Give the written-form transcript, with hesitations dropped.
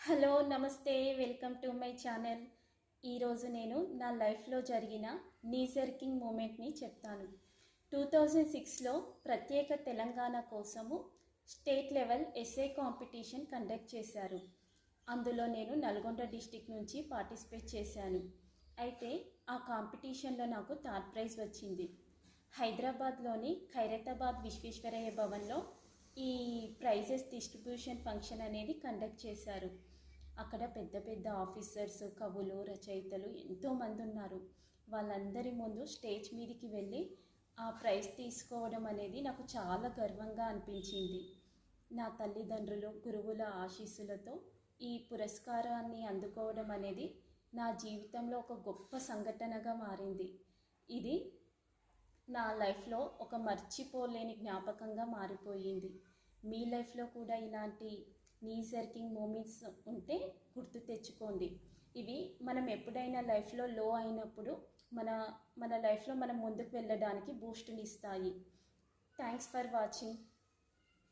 Hello నమస్తే welcome to my channel. ఈరోజు నేను నా లైఫ్లో జరిగిన నీ జర్కింగ్ మూమెంట్ని చెప్తాను. 2006లో ప్రత్యేక తెలంగాణ కోసము state level SA competition conduct చేశారు. అందులో నేను నల్గొండ డిస్టిక్ నుంచి పార్టిసిపేట్ చేశాను. అయితే ఆ కాంపిటీషన్లో నాకు థర్డ్ ప్రైజ్ వచ్చింది. హైదరాబాద్లోని ఖైరతాబాద్ విశ్వేశ్వరయ్య భవన్లో ఈ ప్రైజెస్ డిస్ట్రిబ్యూషన్ ఫంక్షన్ అనేది కండక్ట్ చేశారు. అక్కడ పెద్ద పెద్ద ఆఫీసర్స్, కవులు, రచయితలు ఎంతోమంది ఉన్నారు. వాళ్ళందరి ముందు స్టేజ్ మీదకి వెళ్ళి ఆ ప్రైజ్ తీసుకోవడం అనేది నాకు చాలా గర్వంగా అనిపించింది. నా తల్లిదండ్రులు, గురువుల ఆశీస్సులతో ఈ పురస్కారాన్ని అందుకోవడం అనేది నా జీవితంలో ఒక గొప్ప సంఘటనగా మారింది. ఇది నా లైఫ్లో ఒక మర్చిపోలేని జ్ఞాపకంగా మారిపోయింది. మీ లైఫ్లో కూడా ఇలాంటి నీ జర్కింగ్ మూమెంట్స్ ఉంటే గుర్తు తెచ్చుకోండి. ఇవి మనం ఎప్పుడైనా లైఫ్లో లో అయినప్పుడు మన మన లైఫ్లో మనం ముందుకు వెళ్ళడానికి బూస్ట్ని ఇస్తాయి. Thanks for watching.